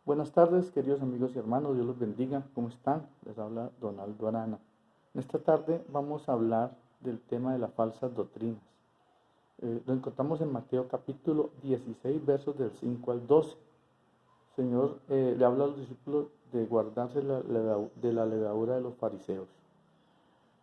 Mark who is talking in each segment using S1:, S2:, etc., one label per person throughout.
S1: Buenas tardes, queridos amigos y hermanos, Dios los bendiga. ¿Cómo están? Les habla Donaldo Arana. En esta tarde vamos a hablar del tema de las falsas doctrinas. Lo encontramos en Mateo capítulo 16, versos del 5 al 12. El Señor le habla a los discípulos de guardarse de la levadura de los fariseos.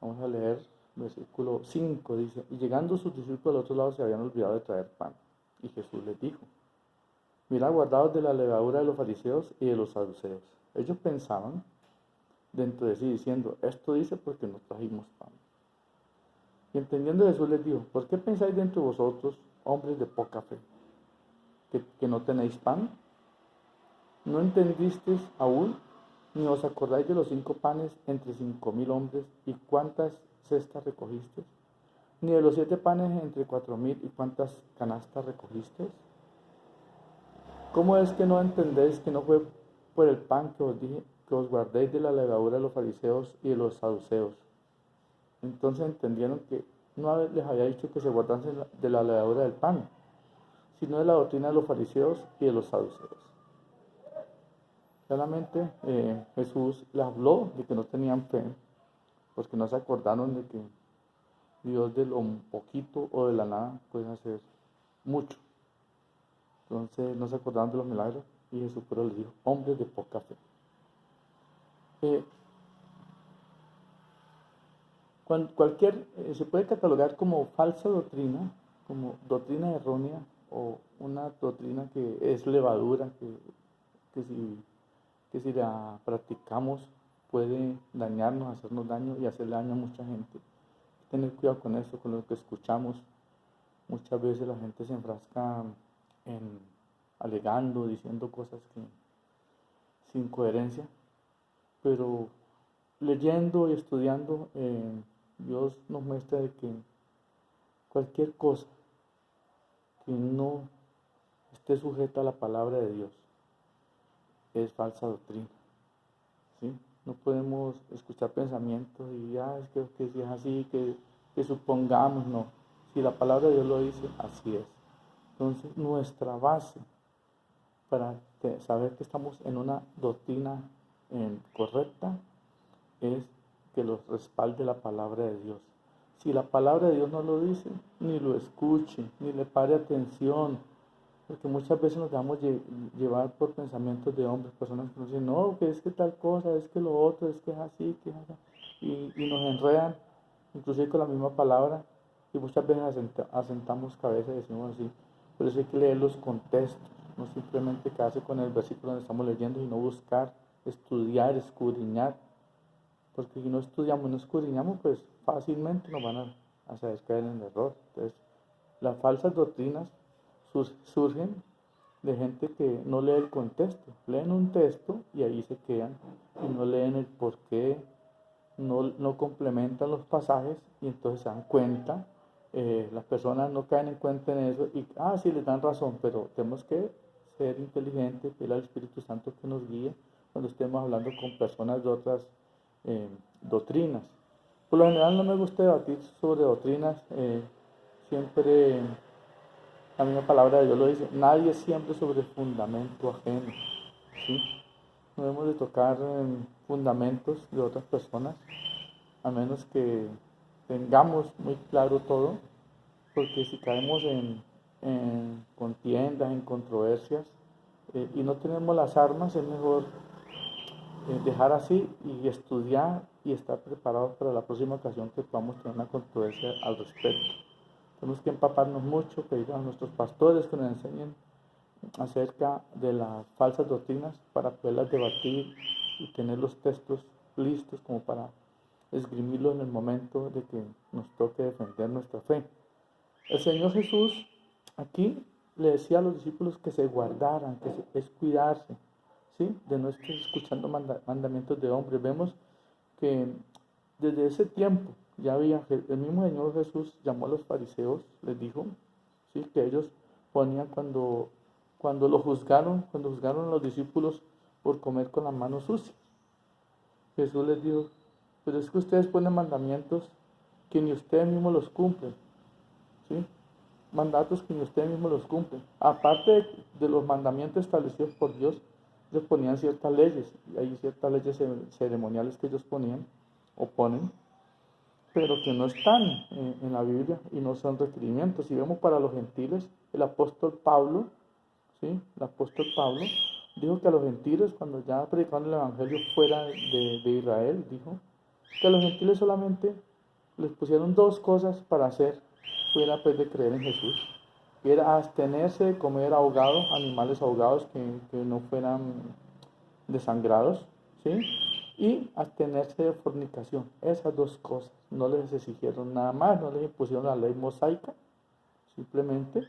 S1: Vamos a leer versículo 5, dice: Y llegando sus discípulos al otro lado se habían olvidado de traer pan. Y Jesús les dijo: Mirad, guardados de la levadura de los fariseos y de los saduceos. Ellos pensaban dentro de sí, diciendo: esto dice porque no trajimos pan. Y entendiendo Jesús les dijo: ¿por qué pensáis dentro de vosotros, hombres de poca fe, que no tenéis pan? ¿No entendisteis aún, ni os acordáis de los 5 panes entre 5.000 hombres, y cuántas cestas recogisteis? ¿Ni de los 7 panes entre 4.000, y cuántas canastas recogisteis? ¿Cómo es que no entendéis que no fue por el pan que os dije que os guardéis de la levadura de los fariseos y de los saduceos? Entonces entendieron que no les había dicho que se guardasen de la levadura del pan, sino de la doctrina de los fariseos y de los saduceos. Claramente Jesús les habló de que no tenían fe, porque no se acordaron de que Dios de lo poquito o de la nada puede hacer mucho. Entonces no se acordaban de los milagros y Jesús pero les dijo: hombres de poca fe. Se puede catalogar como falsa doctrina, como doctrina errónea, o una doctrina que es levadura, que si la practicamos puede dañarnos, hacernos daño y hacerle daño a mucha gente. Tener cuidado con eso, con lo que escuchamos. Muchas veces la gente se enfrasca alegando, diciendo cosas sin coherencia, pero leyendo y estudiando, Dios nos muestra de que cualquier cosa que no esté sujeta a la palabra de Dios es falsa doctrina, ¿sí? No podemos escuchar pensamientos y es que si es así, que supongamos, no. Si la palabra de Dios lo dice, así es. Entonces, nuestra base para saber que estamos en una doctrina correcta es que los respalde la palabra de Dios. Si la palabra de Dios no lo dice, ni lo escuche, ni le pare atención, porque muchas veces nos dejamos llevar por pensamientos de hombres, personas que nos dicen: no, que es que tal cosa, es que lo otro, es que es así, que es así, y nos enredan, inclusive con la misma palabra, y muchas veces asentamos cabeza y decimos así. Por eso hay que leer los contextos, no simplemente quedarse con el versículo donde estamos leyendo, sino buscar, estudiar, escudriñar, porque si no estudiamos, no escudriñamos, pues fácilmente nos van a hacer caer en el error. Entonces, las falsas doctrinas surgen de gente que no lee el contexto, leen un texto y ahí se quedan, y no leen el porqué, no complementan los pasajes, y entonces se dan cuenta, las personas no caen en cuenta en eso, y sí, les dan razón, pero tenemos que ser inteligentes, pedir al Espíritu Santo que nos guíe cuando estemos hablando con personas de otras doctrinas. Por lo general no me gusta debatir sobre doctrinas, siempre la misma palabra de Dios lo dice: nadie siempre sobre fundamento ajeno, ¿sí? No debemos de tocar fundamentos de otras personas, a menos que tengamos muy claro todo, porque si caemos en contiendas, en controversias, y no tenemos las armas, es mejor dejar así y estudiar y estar preparados para la próxima ocasión que podamos tener una controversia al respecto. Tenemos que empaparnos mucho, pedir a nuestros pastores que nos enseñen acerca de las falsas doctrinas para poderlas debatir y tener los textos listos como para esgrimirlos en el momento de que nos toque defender nuestra fe. El Señor Jesús aquí le decía a los discípulos que se guardaran, es cuidarse, ¿sí? De no estar escuchando mandamientos de hombres. Vemos que desde ese tiempo ya había, el mismo Señor Jesús llamó a los fariseos, les dijo, ¿sí?, que ellos ponían cuando juzgaron a los discípulos por comer con las manos sucias. Jesús les dijo: pero es que ustedes ponen mandamientos que ni ustedes mismos los cumplen, ¿sí? Mandatos que ni ustedes mismos los cumplen. Aparte de los mandamientos establecidos por Dios, ellos ponían ciertas leyes, y hay ciertas leyes ceremoniales que ellos ponían o ponen, pero que no están en la Biblia y no son requerimientos. Si vemos para los gentiles, el apóstol Pablo, ¿sí? El apóstol Pablo dijo que a los gentiles, cuando ya predicaban el evangelio fuera de Israel, dijo que a los gentiles solamente les pusieron dos cosas para hacer fuera pues de creer en Jesús. Era abstenerse de comer ahogados, animales ahogados que no fueran desangrados, ¿sí? Y abstenerse de fornicación. Esas dos cosas. No les exigieron nada más, no les impusieron la ley mosaica. Simplemente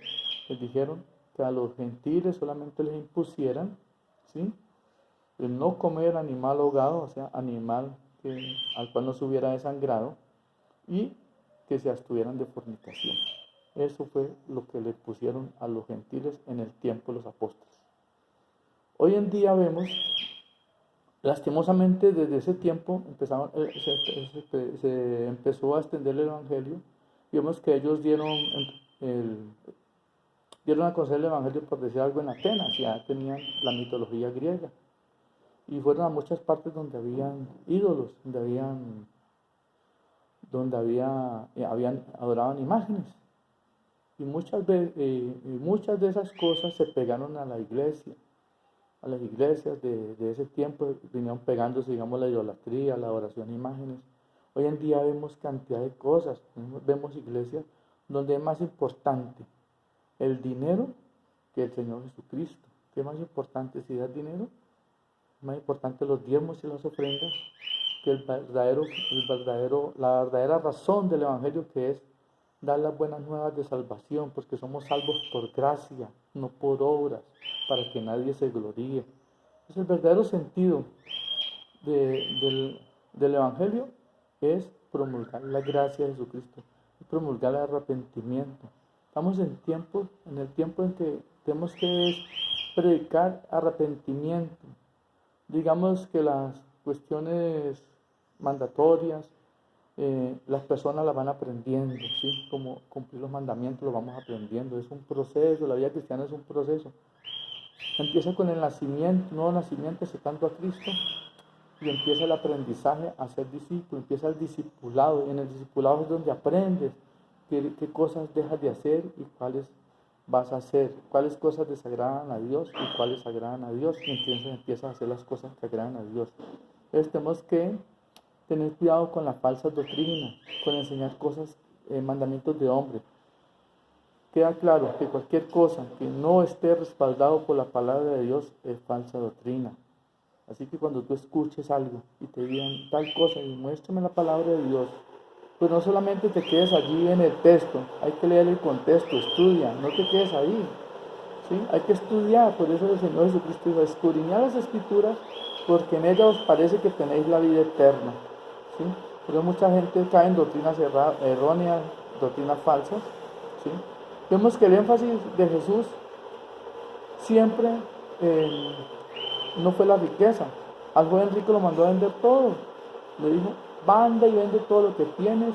S1: les dijeron que a los gentiles solamente les impusieran, ¿sí? El no comer animal ahogado, o sea, animal al cual no se hubiera desangrado, y que se abstuvieran de fornicación. Eso fue lo que le pusieron a los gentiles en el tiempo de los apóstoles. Hoy en día vemos, lastimosamente desde ese tiempo se empezó a extender el evangelio, y vemos que ellos dieron a conocer el evangelio, por decir algo, en Atenas, ya tenían la mitología griega, y fueron a muchas partes donde habían ídolos, habían adoraban imágenes. Y muchas de esas cosas se pegaron a la iglesia, a las iglesias de ese tiempo, vinieron pegándose, digamos, la idolatría, la adoración a imágenes. Hoy en día vemos cantidad de cosas, vemos iglesias donde es más importante el dinero que el Señor Jesucristo. ¿Qué es más importante? Si das dinero, es más importante los diezmos y las ofrendas que la verdadera razón del evangelio, que es dar las buenas nuevas de salvación, porque somos salvos por gracia, no por obras, para que nadie se gloríe. Entonces, el verdadero sentido del evangelio es promulgar la gracia de Jesucristo, es promulgar el arrepentimiento. Estamos en el tiempo en que tenemos que predicar arrepentimiento. Digamos que las cuestiones mandatorias, las personas las van aprendiendo, ¿sí? Como cumplir los mandamientos lo vamos aprendiendo. Es un proceso, la vida cristiana es un proceso. Empieza con el nacimiento, nuevo nacimiento, aceptando a Cristo, y empieza el aprendizaje a ser discípulo, empieza el discipulado, y en el discipulado es donde aprendes qué cosas dejas de hacer y cuáles vas a hacer, cuáles cosas desagradan a Dios y cuáles agradan a Dios, y entonces empiezas a hacer las cosas que agradan a Dios. Entonces tenemos que tener cuidado con la falsa doctrina, con enseñar cosas, mandamientos de hombre. Queda claro que cualquier cosa que no esté respaldado por la palabra de Dios es falsa doctrina. Así que cuando tú escuches algo y te digan tal cosa y muéstrame la palabra de Dios, pues no solamente te quedes allí en el texto, hay que leer el contexto, estudia, no te quedes ahí, ¿sí? Hay que estudiar. Por eso el Señor Jesucristo dijo: escudriñad las Escrituras, porque en ellas os parece que tenéis la vida eterna, ¿sí? Pero mucha gente cae en doctrinas erróneas, doctrinas falsas, ¿sí? Vemos que el énfasis de Jesús siempre no fue la riqueza. Al joven rico lo mandó a vender todo. Le dijo: anda y vende todo lo que tienes.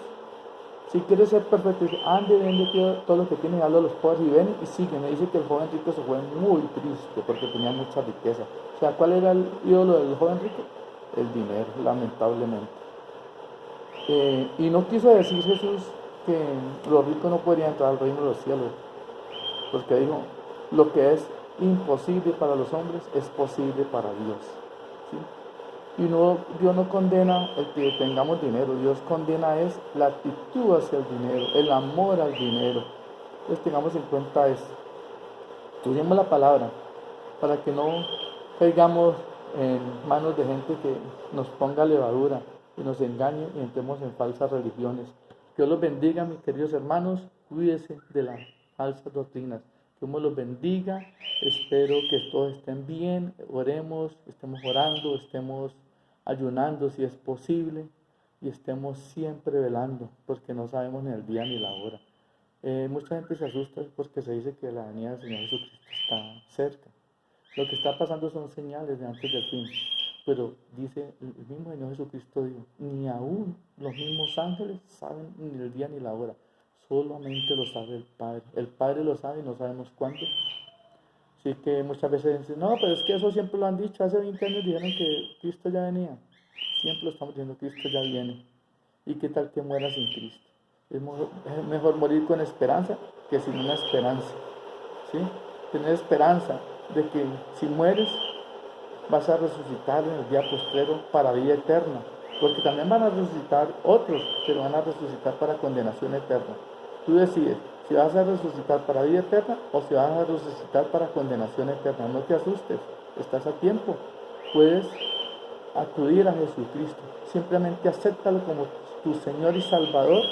S1: Si quieres ser perfecto, anda y vende todo lo que tienes y hazlo a los pobres y ven y sigue. Me dice que el joven rico se fue muy triste porque tenía mucha riqueza. O sea, ¿cuál era el ídolo del joven rico? El dinero, lamentablemente. Y no quiso decir Jesús que los ricos no podrían entrar al reino de los cielos, porque dijo: lo que es imposible para los hombres es posible para Dios, ¿sí? Y Dios no condena el que tengamos dinero, Dios condena es la actitud hacia el dinero, el amor al dinero. Entonces tengamos en cuenta eso. Estudiemos la palabra para que no caigamos en manos de gente que nos ponga levadura y nos engañe y entremos en falsas religiones. Dios los bendiga, mis queridos hermanos. Cuídense de las falsas doctrinas. Dios los bendiga. Espero que todos estén bien. Oremos, estemos orando, estemos ayunando si es posible, y estemos siempre velando, porque no sabemos ni el día ni la hora. Mucha gente se asusta porque se dice que la venida del Señor Jesucristo está cerca. Lo que está pasando son señales de antes del fin. Pero dice el mismo Señor Jesucristo, dijo: ni aún los mismos ángeles saben ni el día ni la hora. Solamente lo sabe el Padre. El Padre lo sabe y no sabemos cuándo. Así que muchas veces dicen, no, pero es que eso siempre lo han dicho, hace 20 años dijeron que Cristo ya venía. Siempre lo estamos diciendo, Cristo ya viene. ¿Y qué tal que muera sin Cristo? Es mejor morir con esperanza que sin una esperanza. ¿Sí? Tener esperanza de que si mueres vas a resucitar en el día postrero para vida eterna. Porque también van a resucitar otros, pero van a resucitar para condenación eterna. Tú decides si vas a resucitar para vida eterna o si vas a resucitar para condenación eterna. No te asustes, estás a tiempo. Puedes acudir a Jesucristo. Simplemente acéptalo como tu Señor y Salvador.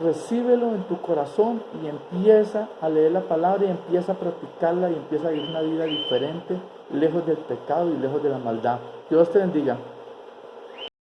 S1: Recíbelo en tu corazón y empieza a leer la palabra y empieza a practicarla y empieza a vivir una vida diferente, lejos del pecado y lejos de la maldad. Dios te bendiga.